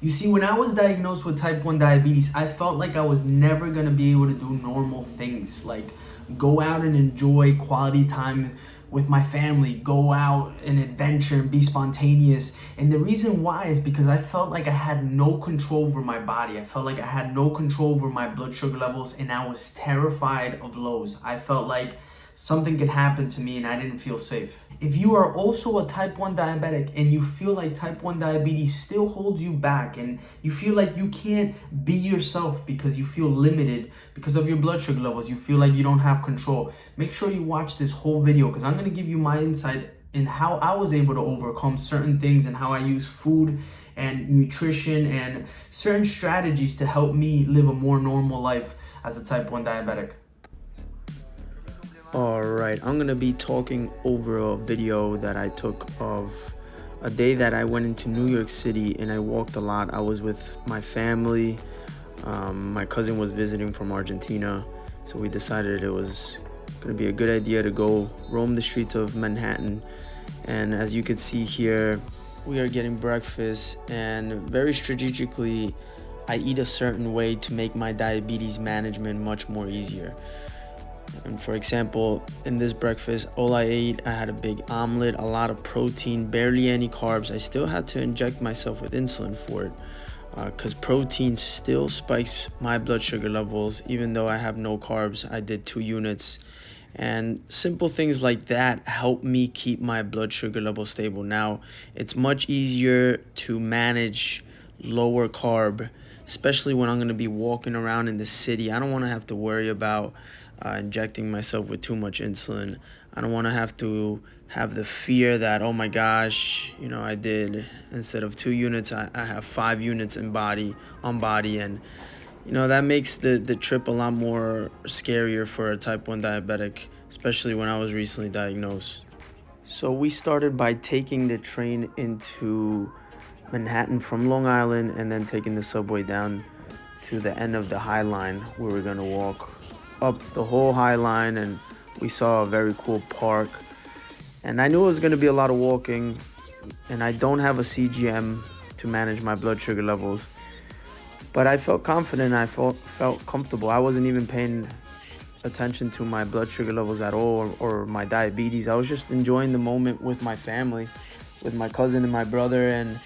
You see, when I was diagnosed with type 1 diabetes, I felt like I was never going to be able to do normal things like go out and enjoy quality time with my family, go out and adventure and be spontaneous. And the reason why is because I felt like I had no control over my body. I felt like I had no control over my blood sugar levels, and I was terrified of lows. I felt like something could happen to me and I didn't feel safe. If you are also a type 1 diabetic and you feel like type 1 diabetes still holds you back and you feel like you can't be yourself because you feel limited because of your blood sugar levels, you feel like you don't have control, make sure you watch this whole video because I'm going to give you my insight in how I was able to overcome certain things and how I use food and nutrition and certain strategies to help me live a more normal life as a type 1 diabetic. Alright, I'm gonna be talking over a video that I took of a day that I went into New York City and I walked a lot. I was with my family. My cousin was visiting from Argentina, so we decided it was gonna be a good idea to go roam the streets of Manhattan. And as you can see here, we are getting breakfast, and very strategically I eat a certain way to make my diabetes management much more easier. And for example, in this breakfast, all I ate, I had a big omelet, a lot of protein, barely any carbs. I still had to inject myself with insulin for it because protein still spikes my blood sugar levels. Even though I have no carbs, I did 2 units. And simple things like that help me keep my blood sugar level stable. Now, it's much easier to manage lower carb, especially when I'm going to be walking around in the city. I don't want to have to worry about injecting myself with too much insulin. I don't want to have the fear that, oh my gosh, I did, instead of 2 units, I have 5 units on body. And that makes the trip a lot more scarier for a type 1 diabetic, especially when I was recently diagnosed. So we started by taking the train into Manhattan from Long Island and then taking the subway down to the end of the High Line, where we're gonna walk up the whole High Line, and we saw a very cool park. And I knew it was gonna be a lot of walking, and I don't have a CGM to manage my blood sugar levels, but I felt confident. I felt comfortable. I wasn't even paying attention to my blood sugar levels at all, or my diabetes. I was just enjoying the moment with my family, with my cousin and my brother. And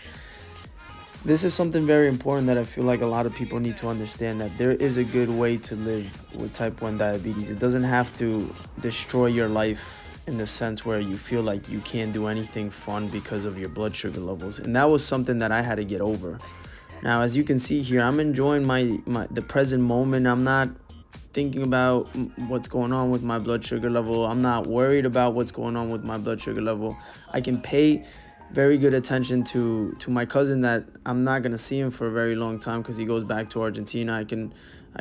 this is something very important that I feel like a lot of people need to understand, that there is a good way to live with type 1 diabetes. It doesn't have to destroy your life in the sense where you feel like you can't do anything fun because of your blood sugar levels. And that was something that I had to get over. Now, as you can see here, I'm enjoying the present moment. I'm not thinking about what's going on with my blood sugar level. I'm not worried about what's going on with my blood sugar level. I can pay very good attention to my cousin that I'm not gonna see him for a very long time because he goes back to Argentina. I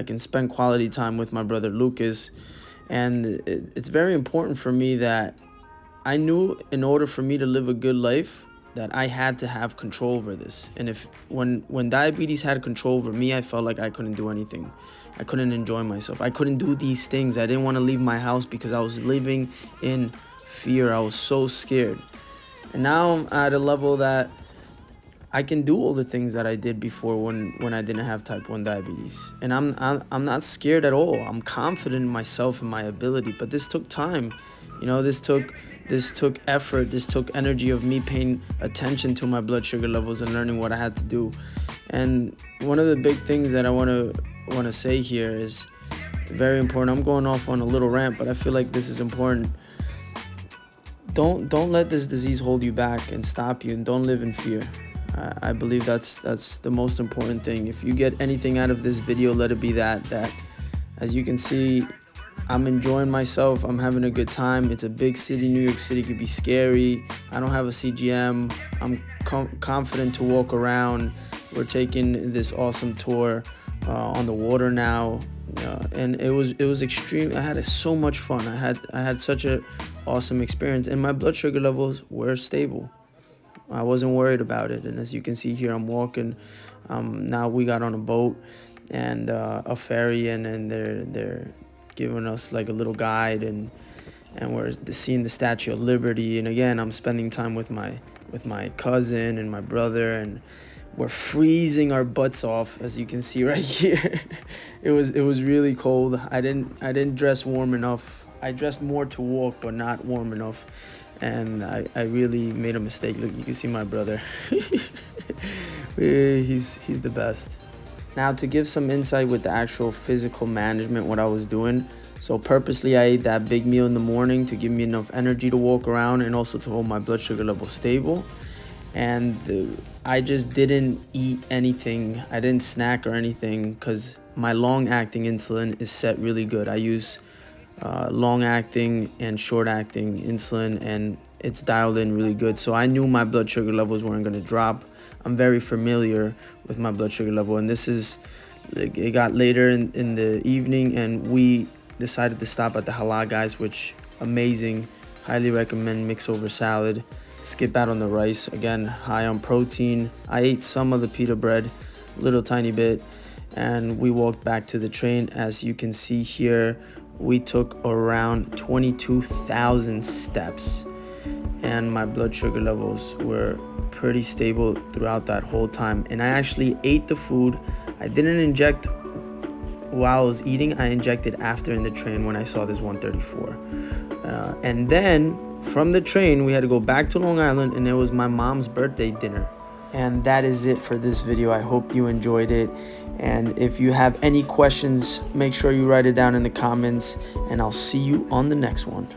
can spend quality time with my brother Lucas, and it's very important for me that I knew in order for me to live a good life that I had to have control over this. And when diabetes had control over me, I felt like I couldn't do anything. I couldn't enjoy myself. I couldn't do these things. I didn't want to leave my house because I was living in fear. I was so scared. And now I'm at a level that I can do all the things that I did before when I didn't have type 1 diabetes. And I'm not scared at all. I'm confident in myself and my ability. But this took time. This took effort. This took energy of me paying attention to my blood sugar levels and learning what I had to do. And one of the big things that I want to say here is very important. I'm going off on a little rant, but I feel like this is important. Don't let this disease hold you back and stop you, and don't live in fear. I believe that's the most important thing. If you get anything out of this video, let it be that as you can see, I'm enjoying myself. I'm having a good time. It's a big city. New York City could be scary. I don't have a CGM. I'm confident to walk around. We're taking this awesome tour on the water now, and it was extreme. I had so much fun. I had such a awesome experience, and my blood sugar levels were stable. I wasn't worried about it. And as you can see here, I'm walking. Now we got on a boat and a ferry, and they're giving us like a little guide, and we're seeing the Statue of Liberty. And again, I'm spending time with my cousin and my brother, and We're freezing our butts off, as you can see right here. It was really cold. I didn't dress warm enough. I dressed more to walk, but not warm enough. And I really made a mistake. Look, you can see my brother. He's the best. Now, to give some insight with the actual physical management, what I was doing. So purposely, I ate that big meal in the morning to give me enough energy to walk around and also to hold my blood sugar level stable. And I just didn't eat anything. I didn't snack or anything because my long-acting insulin is set really good. I use long-acting and short-acting insulin, and it's dialed in really good. So I knew my blood sugar levels weren't going to drop. I'm very familiar with my blood sugar level, and it got later in the evening, and we decided to stop at the Halal Guys, which amazing. Highly recommend mix over salad. Skip out on the rice. Again, high on protein. I ate some of the pita bread, a little tiny bit, and we walked back to the train. As you can see here, we took around 22,000 steps, and my blood sugar levels were pretty stable throughout that whole time. And I actually ate the food. I didn't inject while I was eating. I injected after in the train when I saw this 134. And then from the train, we had to go back to Long Island, and it was my mom's birthday dinner. And that is it for this video. I hope you enjoyed it. And if you have any questions, make sure you write it down in the comments, and I'll see you on the next one.